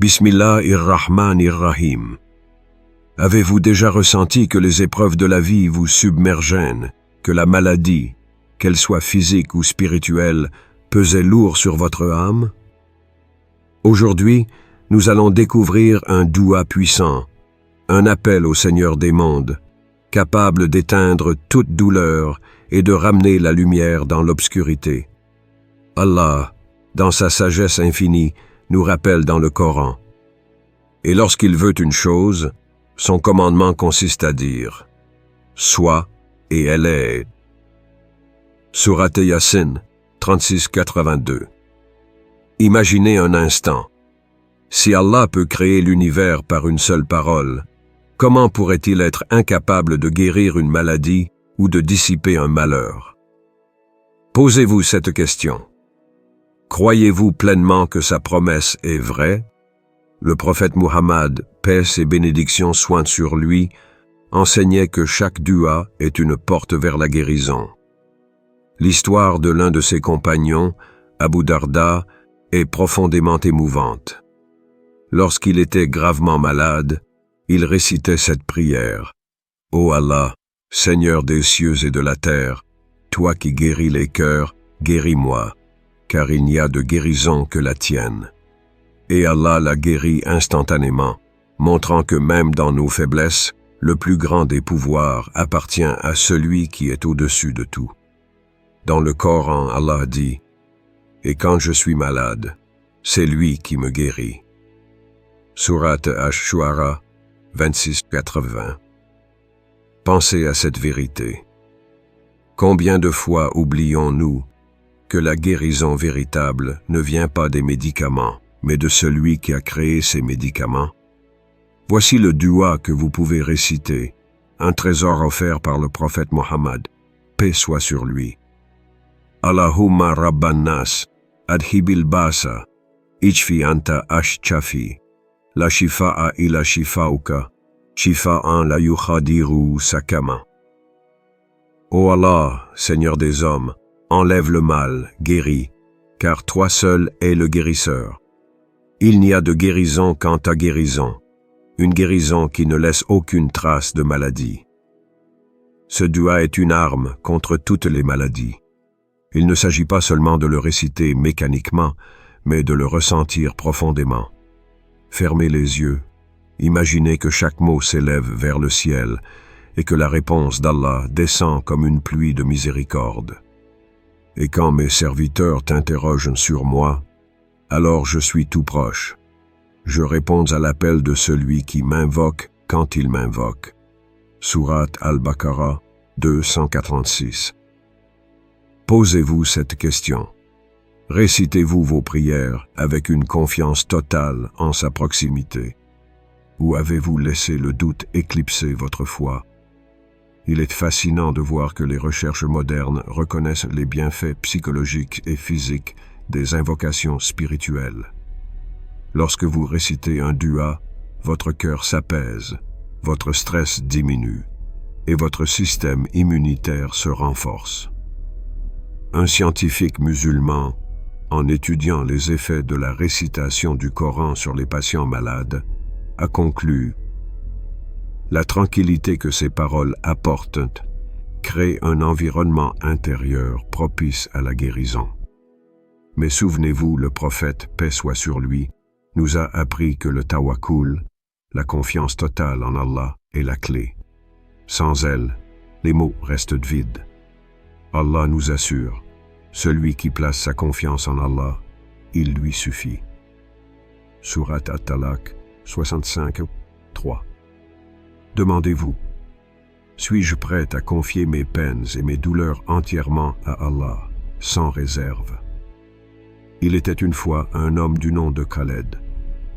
Bismillahir-Rahmanir-Rahim. Avez-vous déjà ressenti que les épreuves de la vie vous submergent, que la maladie, qu'elle soit physique ou spirituelle, pesait lourd sur votre âme? Aujourd'hui, nous allons découvrir un doua puissant, un appel au Seigneur des mondes, capable d'éteindre toute douleur et de ramener la lumière dans l'obscurité. Allah, dans sa sagesse infinie, nous rappelle dans le Coran. Et lorsqu'il veut une chose, son commandement consiste à dire « Sois et elle est ». Sourate Yasin, 36-82. Imaginez un instant. Si Allah peut créer l'univers par une seule parole, comment pourrait-il être incapable de guérir une maladie ou de dissiper un malheur? Posez-vous cette question. Croyez-vous pleinement que sa promesse est vraie? Le prophète Muhammad, paix et bénédictions soient sur lui, enseignait que chaque dua est une porte vers la guérison. L'histoire de l'un de ses compagnons, Abu Darda, est profondément émouvante. Lorsqu'il était gravement malade, il récitait cette prière. « Ô Allah, Seigneur des cieux et de la terre, toi qui guéris les cœurs, guéris-moi, car il n'y a de guérison que la tienne. » Et Allah l'a guéri instantanément, montrant que même dans nos faiblesses, le plus grand des pouvoirs appartient à celui qui est au-dessus de tout. Dans le Coran, Allah dit « Et quand je suis malade, c'est lui qui me guérit. » Sourate Ash-Shu'ara, 26-80. Pensez à cette vérité. Combien de fois oublions-nous que la guérison véritable ne vient pas des médicaments, mais de celui qui a créé ces médicaments? Voici le dua que vous pouvez réciter, un trésor offert par le prophète Mohammed, paix soit sur lui. Allahumma rabban nas, adhibil basa, ijfi anta ash-chafi, la shifa'a ila shifa'uka, shifa'an la yukhadiru sakama. Ô Allah, Seigneur des hommes, enlève le mal, guéris, car toi seul es le guérisseur. Il n'y a de guérison qu'en ta guérison, une guérison qui ne laisse aucune trace de maladie. Ce dua est une arme contre toutes les maladies. Il ne s'agit pas seulement de le réciter mécaniquement, mais de le ressentir profondément. Fermez les yeux, imaginez que chaque mot s'élève vers le ciel et que la réponse d'Allah descend comme une pluie de miséricorde. Et quand mes serviteurs t'interrogent sur moi, alors je suis tout proche. Je réponds à l'appel de celui qui m'invoque quand il m'invoque. Sourate Al-Baqarah 246. Posez-vous cette question. Récitez-vous vos prières avec une confiance totale en sa proximité? Ou avez-vous laissé le doute éclipser votre foi? Il est fascinant de voir que les recherches modernes reconnaissent les bienfaits psychologiques et physiques des invocations spirituelles. Lorsque vous récitez un dua, votre cœur s'apaise, votre stress diminue et votre système immunitaire se renforce. Un scientifique musulman, en étudiant les effets de la récitation du Coran sur les patients malades, a conclu « La tranquillité que ces paroles apportent crée un environnement intérieur propice à la guérison. » Mais souvenez-vous, le prophète, paix soit sur lui, nous a appris que le tawakkul, la confiance totale en Allah, est la clé. Sans elle, les mots restent vides. Allah nous assure, celui qui place sa confiance en Allah, il lui suffit. Sourate At-Talaq 65-3. Demandez-vous, suis-je prêt à confier mes peines et mes douleurs entièrement à Allah, sans réserve? Il était une fois un homme du nom de Khaled,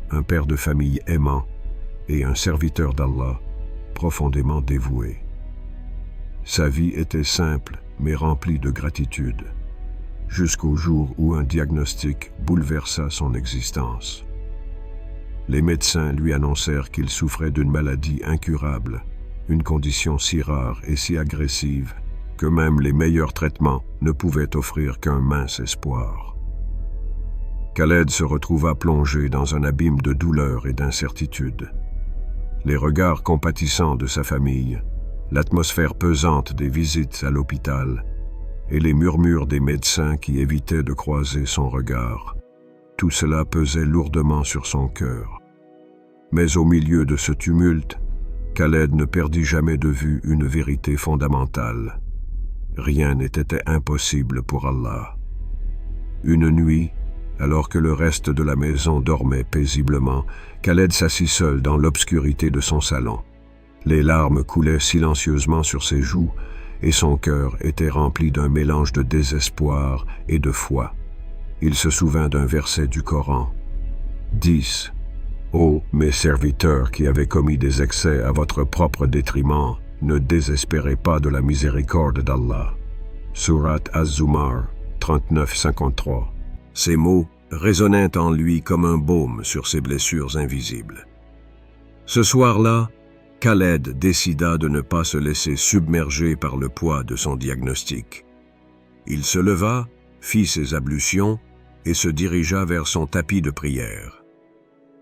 un père de famille aimant et un serviteur d'Allah, profondément dévoué. Sa vie était simple mais remplie de gratitude, jusqu'au jour où un diagnostic bouleversa son existence. Les médecins lui annoncèrent qu'il souffrait d'une maladie incurable, une condition si rare et si agressive que même les meilleurs traitements ne pouvaient offrir qu'un mince espoir. Khaled se retrouva plongé dans un abîme de douleur et d'incertitude. Les regards compatissants de sa famille, l'atmosphère pesante des visites à l'hôpital et les murmures des médecins qui évitaient de croiser son regard, tout cela pesait lourdement sur son cœur. Mais au milieu de ce tumulte, Khaled ne perdit jamais de vue une vérité fondamentale. Rien n'était impossible pour Allah. Une nuit, alors que le reste de la maison dormait paisiblement, Khaled s'assit seul dans l'obscurité de son salon. Les larmes coulaient silencieusement sur ses joues et son cœur était rempli d'un mélange de désespoir et de foi. Il se souvint d'un verset du Coran. 10. Ô mes serviteurs qui avez commis des excès à votre propre détriment, ne désespérez pas de la miséricorde d'Allah. Surat Az-Zumar 39-53. Ces mots résonnaient en lui comme un baume sur ses blessures invisibles. Ce soir-là, Khaled décida de ne pas se laisser submerger par le poids de son diagnostic. Il se leva, fit ses ablutions et se dirigea vers son tapis de prière.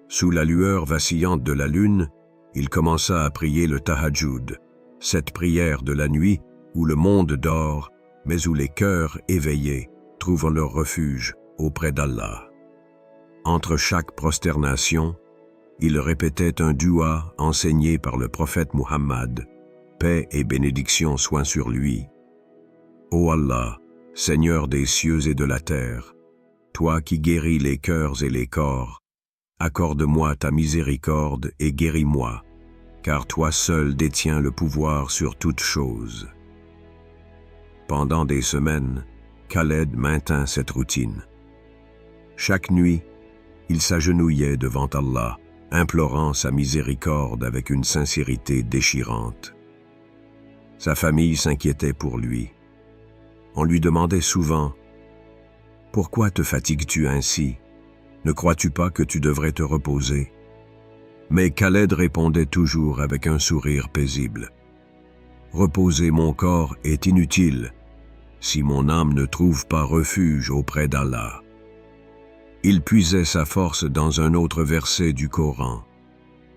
Sous la lueur vacillante de la lune, il commença à prier le tahajjud, cette prière de la nuit où le monde dort, mais où les cœurs éveillés trouvent leur refuge auprès d'Allah. Entre chaque prosternation, il répétait un dua enseigné par le prophète Muhammad, paix et bénédiction soient sur lui. Ô Allah, Seigneur des cieux et de la terre, toi qui guéris les cœurs et les corps, accorde-moi ta miséricorde et guéris-moi, car toi seul détiens le pouvoir sur toutes choses. Pendant des semaines, Khaled maintint cette routine. Chaque nuit, il s'agenouillait devant Allah, implorant sa miséricorde avec une sincérité déchirante. Sa famille s'inquiétait pour lui. On lui demandait souvent « Pourquoi te fatigues-tu ainsi? Ne crois-tu pas que tu devrais te reposer ?» Mais Khaled répondait toujours avec un sourire paisible. « Reposer mon corps est inutile si mon âme ne trouve pas refuge auprès d'Allah. » Il puisait sa force dans un autre verset du Coran.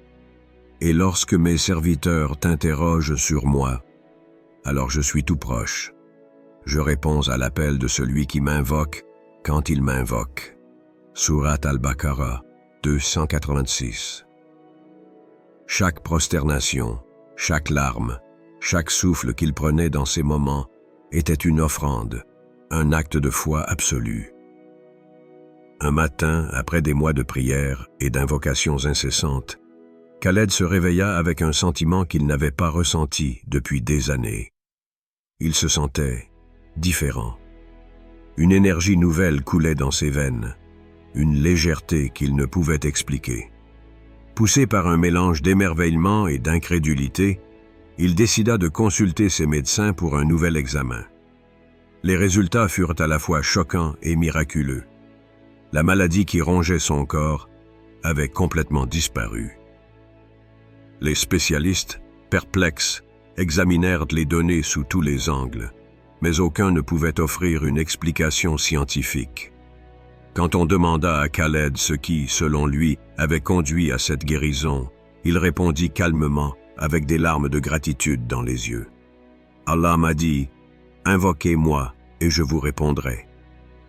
« Et lorsque mes serviteurs t'interrogent sur moi, alors je suis tout proche. Je réponds à l'appel de celui qui m'invoque quand il m'invoque. » Surat Al-Baqarah 286. Chaque prosternation, chaque larme, chaque souffle qu'il prenait dans ces moments était une offrande, un acte de foi absolu. Un matin, après des mois de prière et d'invocations incessantes, Khaled se réveilla avec un sentiment qu'il n'avait pas ressenti depuis des années. Il se sentait différent. Une énergie nouvelle coulait dans ses veines, une légèreté qu'il ne pouvait expliquer. Poussé par un mélange d'émerveillement et d'incrédulité, il décida de consulter ses médecins pour un nouvel examen. Les résultats furent à la fois choquants et miraculeux. La maladie qui rongeait son corps avait complètement disparu. Les spécialistes, perplexes, examinèrent les données sous tous les angles, mais aucun ne pouvait offrir une explication scientifique. Quand on demanda à Khaled ce qui, selon lui, avait conduit à cette guérison, il répondit calmement, avec des larmes de gratitude dans les yeux. « Allah m'a dit, invoquez-moi et je vous répondrai. »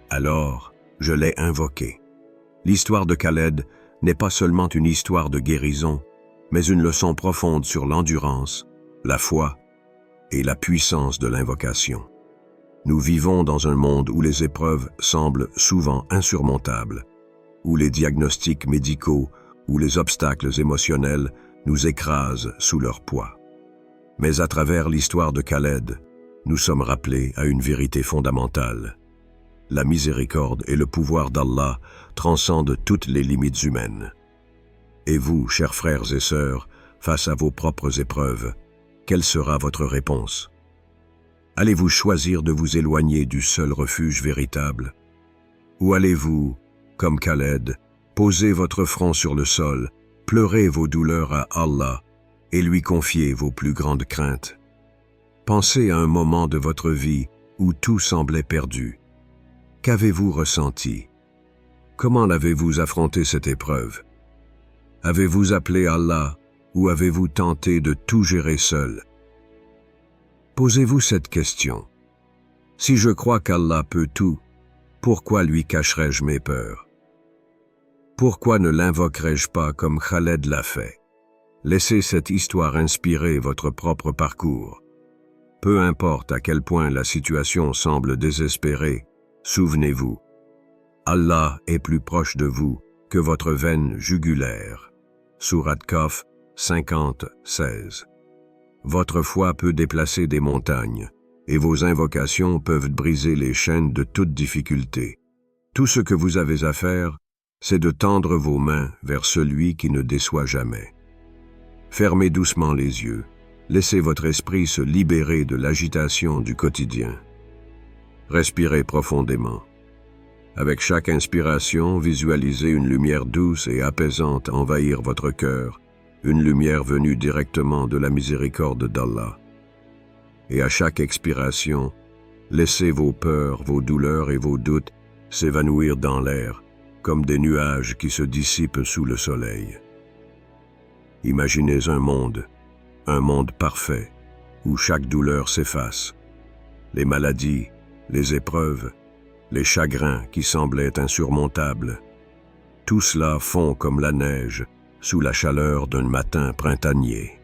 Alors, je l'ai invoqué. L'histoire de Khaled n'est pas seulement une histoire de guérison, mais une leçon profonde sur l'endurance, la foi et la puissance de l'invocation. Nous vivons dans un monde où les épreuves semblent souvent insurmontables, où les diagnostics médicaux ou les obstacles émotionnels nous écrasent sous leur poids. Mais à travers l'histoire de Khaled, nous sommes rappelés à une vérité fondamentale. La miséricorde et le pouvoir d'Allah transcendent toutes les limites humaines. Et vous, chers frères et sœurs, face à vos propres épreuves, quelle sera votre réponse? Allez-vous choisir de vous éloigner du seul refuge véritable? Ou allez-vous, comme Khaled, poser votre front sur le sol, pleurer vos douleurs à Allah et lui confier vos plus grandes craintes? Pensez à un moment de votre vie où tout semblait perdu. Qu'avez-vous ressenti? Comment l'avez-vous affronté cette épreuve? Avez-vous appelé Allah ou avez-vous tenté de tout gérer seul? Posez-vous cette question. Si je crois qu'Allah peut tout, pourquoi lui cacherais-je mes peurs? Pourquoi ne l'invoquerais-je pas comme Khaled l'a fait? Laissez cette histoire inspirer votre propre parcours. Peu importe à quel point la situation semble désespérée, souvenez-vous, Allah est plus proche de vous que votre veine jugulaire. Sourate Kahf 50-16. Votre foi peut déplacer des montagnes, et vos invocations peuvent briser les chaînes de toute difficulté. Tout ce que vous avez à faire, c'est de tendre vos mains vers celui qui ne déçoit jamais. Fermez doucement les yeux. Laissez votre esprit se libérer de l'agitation du quotidien. Respirez profondément. Avec chaque inspiration, visualisez une lumière douce et apaisante envahir votre cœur, une lumière venue directement de la miséricorde d'Allah. Et à chaque expiration, laissez vos peurs, vos douleurs et vos doutes s'évanouir dans l'air, comme des nuages qui se dissipent sous le soleil. Imaginez un monde parfait, où chaque douleur s'efface. Les maladies, les épreuves, les chagrins qui semblaient insurmontables. Tout cela fond comme la neige sous la chaleur d'un matin printanier.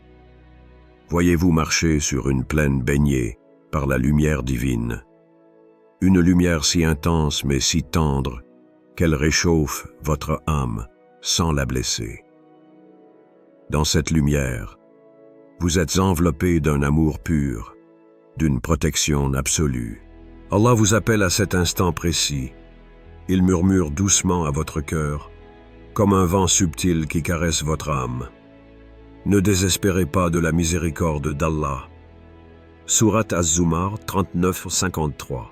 Voyez-vous marcher sur une plaine baignée par la lumière divine. Une lumière si intense mais si tendre qu'elle réchauffe votre âme sans la blesser. Dans cette lumière, vous êtes enveloppé d'un amour pur, d'une protection absolue. Allah vous appelle à cet instant précis. Il murmure doucement à votre cœur, comme un vent subtil qui caresse votre âme. Ne désespérez pas de la miséricorde d'Allah. Sourate Az-Zumar 39-53.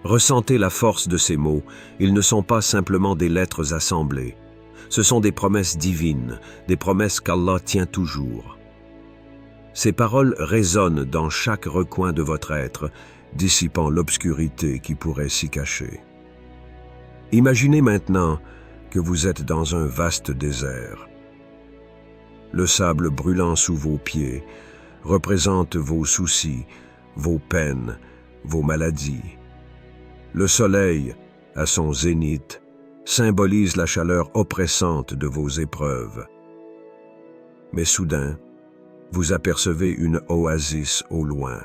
Ressentez la force de ces mots, ils ne sont pas simplement des lettres assemblées. Ce sont des promesses divines, des promesses qu'Allah tient toujours. Ces paroles résonnent dans chaque recoin de votre être, dissipant l'obscurité qui pourrait s'y cacher. Imaginez maintenant que vous êtes dans un vaste désert. Le sable brûlant sous vos pieds représente vos soucis, vos peines, vos maladies. Le soleil, à son zénith, symbolise la chaleur oppressante de vos épreuves. Mais soudain, vous apercevez une oasis au loin.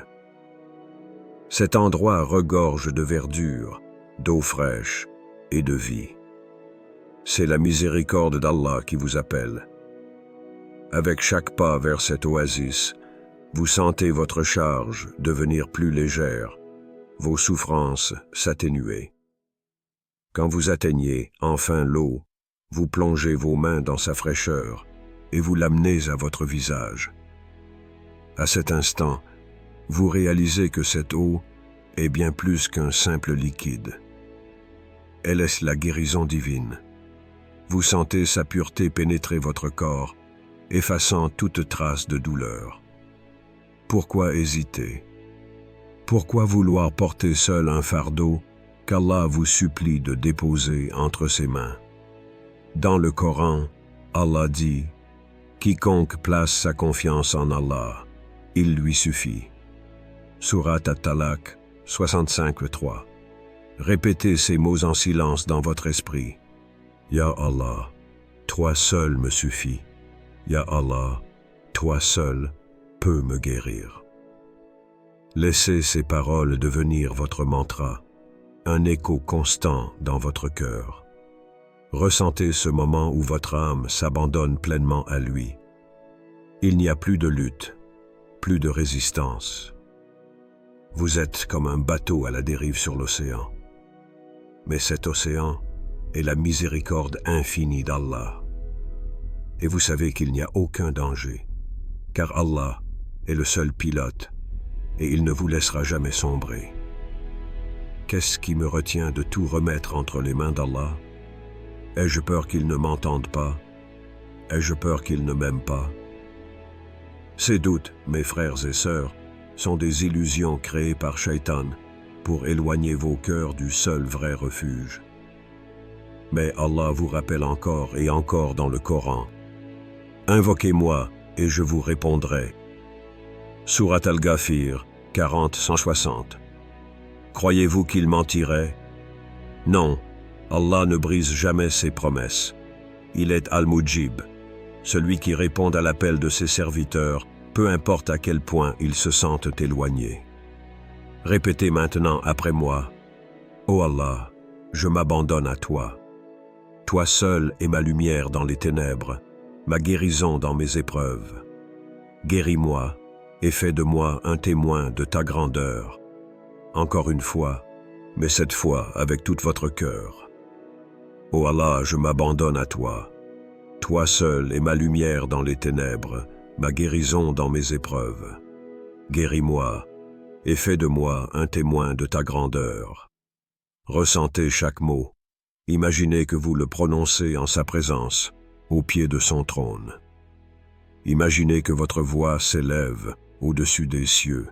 Cet endroit regorge de verdure, d'eau fraîche et de vie. C'est la miséricorde d'Allah qui vous appelle. Avec chaque pas vers cette oasis, vous sentez votre charge devenir plus légère, vos souffrances s'atténuer. Quand vous atteignez enfin l'eau, vous plongez vos mains dans sa fraîcheur et vous l'amenez à votre visage. À cet instant, vous réalisez que cette eau est bien plus qu'un simple liquide. Elle est la guérison divine. Vous sentez sa pureté pénétrer votre corps, effaçant toute trace de douleur. Pourquoi hésiter? Pourquoi vouloir porter seul un fardeau qu'Allah vous supplie de déposer entre ses mains? Dans le Coran, Allah dit « Quiconque place sa confiance en Allah, il lui suffit. » Sourate At-Talaq 65-3. Répétez ces mots en silence dans votre esprit. Ya Allah, toi seul me suffit. Ya Allah, toi seul peux me guérir. Laissez ces paroles devenir votre mantra, un écho constant dans votre cœur. Ressentez ce moment où votre âme s'abandonne pleinement à lui. Il n'y a plus de lutte, plus de résistance. Vous êtes comme un bateau à la dérive sur l'océan. Mais cet océan est la miséricorde infinie d'Allah. Et vous savez qu'il n'y a aucun danger, car Allah est le seul pilote et il ne vous laissera jamais sombrer. Qu'est-ce qui me retient de tout remettre entre les mains d'Allah? Ai-je peur qu'il ne m'entende pas? Ai-je peur qu'il ne m'aime pas? Ces doutes, mes frères et sœurs, sont des illusions créées par Shaitan pour éloigner vos cœurs du seul vrai refuge. Mais Allah vous rappelle encore et encore dans le Coran. Invoquez-moi et je vous répondrai. Surat Al-Ghafir, 40-160. Croyez-vous qu'il mentirait? Non, Allah ne brise jamais ses promesses. Il est Al-Mujib, celui qui répond à l'appel de ses serviteurs, peu importe à quel point ils se sentent éloignés. Répétez maintenant après moi. Ô Allah, je m'abandonne à toi. Toi seul est ma lumière dans les ténèbres, ma guérison dans mes épreuves. Guéris-moi et fais de moi un témoin de ta grandeur. Encore une fois, mais cette fois avec tout votre cœur. Ô Allah, je m'abandonne à toi. Toi seul est ma lumière dans les ténèbres, ma guérison dans mes épreuves. Guéris-moi et fais de moi un témoin de ta grandeur. Ressentez chaque mot. Imaginez que vous le prononcez en sa présence, au pied de son trône. Imaginez que votre voix s'élève au-dessus des cieux,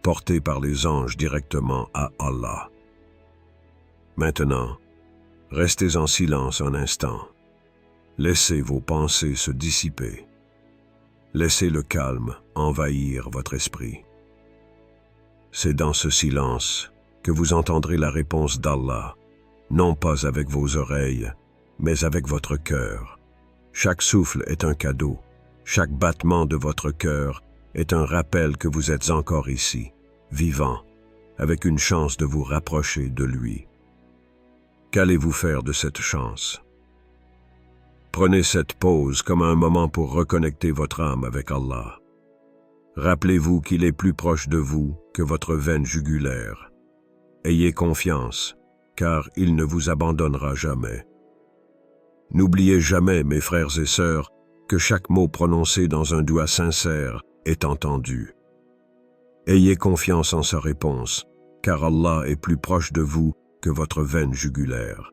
portée par les anges directement à Allah. Maintenant, restez en silence un instant. Laissez vos pensées se dissiper. Laissez le calme envahir votre esprit. C'est dans ce silence que vous entendrez la réponse d'Allah, non pas avec vos oreilles, mais avec votre cœur. Chaque souffle est un cadeau. Chaque battement de votre cœur est un rappel que vous êtes encore ici, vivant, avec une chance de vous rapprocher de lui. Qu'allez-vous faire de cette chance? Prenez cette pause comme un moment pour reconnecter votre âme avec Allah. Rappelez-vous qu'il est plus proche de vous que votre veine jugulaire. Ayez confiance, car il ne vous abandonnera jamais. N'oubliez jamais, mes frères et sœurs, que chaque mot prononcé dans un doua sincère est entendu. Ayez confiance en sa réponse, car Allah est plus proche de vous que votre veine jugulaire.